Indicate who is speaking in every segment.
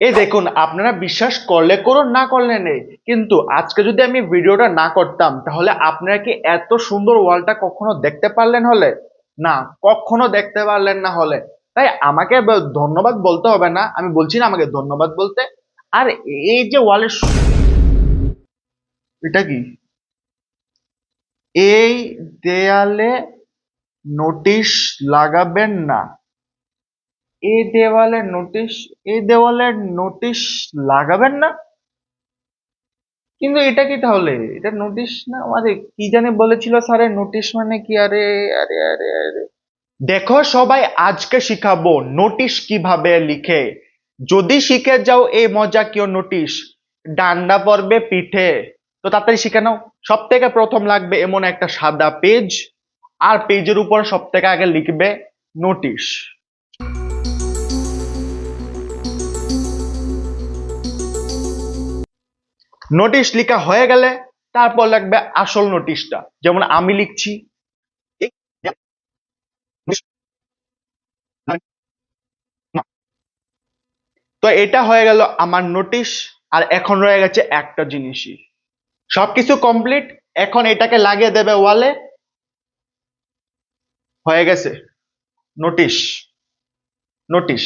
Speaker 1: এই দেখুন, আপনারা বিশ্বাস করলে করুন, না করলে নেই, কিন্তু আজকে যদি আমি ভিডিওটা না করতাম তাহলে আপনারা কি এত সুন্দর ওয়ালটা কখনো দেখতে পারলেন হলে? না, কখনো দেখতে পারলেন না হলে। তাই আমাকে ধন্যবাদ বলতে হবে না, আমি বলছি না আমাকে ধন্যবাদ বলতে। আর এই যে ওয়ালের এটা কি, এই দেয়ালে নোটিশ লাগাবেন না, এই দেওয়ালে নোটিশ, এই দেওয়ালে নোটিশ লাগাবেন না। কিন্তু এটা কি তাহলে, এটা নোটিশ না? আরে কি জানি বলেছিল স্যারের, নোটিশ মানে কি? আরে আরে আরে আরে, দেখো সবাই, আজকে শিখাবো নোটিশ কিভাবে লিখে। যদি শিখে যাও এই মজাকীয় নোটিশ, ডান্ডা পড়বে পিঠে। তো তাড়াতাড়ি শিখে নাও। সব থেকে প্রথম লাগবে এমন একটা সাদা পেজ, আর পেজের উপর সব থেকে আগে লিখবে নোটিশ। নোটিশ লেখা হয়ে গেলে তারপর লাগবে আসল নোটিশটা, যেমন আমি লিখছি। তো এটা হয়ে গেল আমার নোটিশ। আর এখন রয়ে গেছে একটা জিনিসই, সবকিছু কমপ্লিট। এখন এটাকে লাগিয়ে দেবে ওয়ালে, হয়ে গেছে নোটিশ। নোটিশ।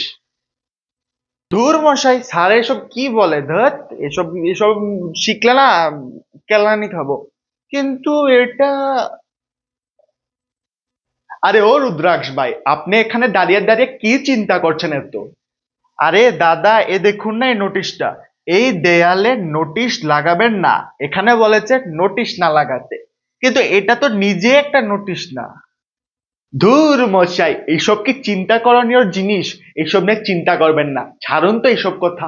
Speaker 1: ধুর মশাই, স্যার এসব কি বলে, ধত এসব এসব শিখলে না কেলানি খাবো। কিন্তু এটা, আরে ও রুদ্রাক্ষ ভাই, আপনি এখানে দাঁড়িয়ে দাঁড়িয়ে কি চিন্তা করছেন এত? আরে দাদা, এ দেখুন না এই নোটিশটা, এই দেয়ালে নোটিশ লাগাবেন না, এখানে বলেছে নোটিশ না লাগাতে, কিন্তু এটা তো নিজে একটা নোটিশ না। ধুর মশাই, এইসব কি চিন্তা করণীয় জিনিস? এইসব নিয়ে চিন্তা করবেন না, ছাড়ুন তো এইসব কথা।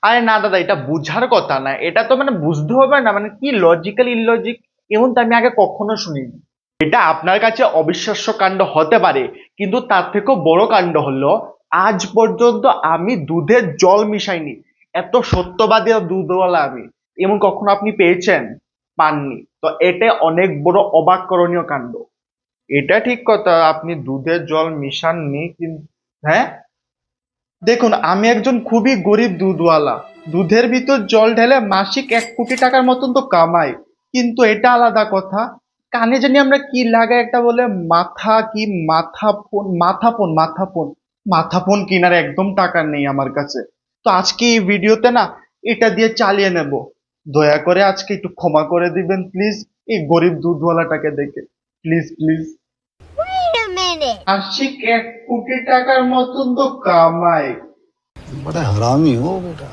Speaker 1: আরে না দাদা, এটা বুঝার কথা না, এটা তো মানে বুঝতে হবে না, মানে কি লজিক্যাল ইললজিক, এমন তো আমি আগে কখনো শুনিনি। এটা আপনার কাছে অবিশ্বাস্য কাণ্ড হতে পারে, কিন্তু তার থেকেও বড় কাণ্ড হলো, আজ পর্যন্ত আমি দুধে জল মিশাইনি, এত সত্যবাদী ও দুধওয়ালা আমি, এমন কখনো আপনি পেয়েছেন? পাননি। তো এটা অনেক বড় অবাক করণীয় কাণ্ড। এটা ঠিক কথা, আপনি দুধে জল মিশাননি, কিন্তু হ্যাঁ, দেখুন আমি একজন খুবই গরিব দুধওয়ালা, দুধের ভিতর জল ঢেলে মাসিক 1 কোটি টাকার মতন তো কামাই। কিন্তু এটা আলাদা কথা, কানে জানি আমরা কি লাগাই একটা বলে, মাথা কি, মাথাফোন। মাথাফোন কেনার একদম টাকা নেই আমার কাছে। তো আজকে এই ভিডিওতে না এটা দিয়ে চালিয়ে নেব। দয়া করে আজকে একটু ক্ষমা করে দিবেন প্লিজ, এই গরিব দুধওয়ালাটাকে দেখে। Please please.
Speaker 2: Wait a minute.
Speaker 1: মাসিক 1 কোটি টাকার মতন তো কামাই।
Speaker 3: बड़ा हरामी हो बेटा।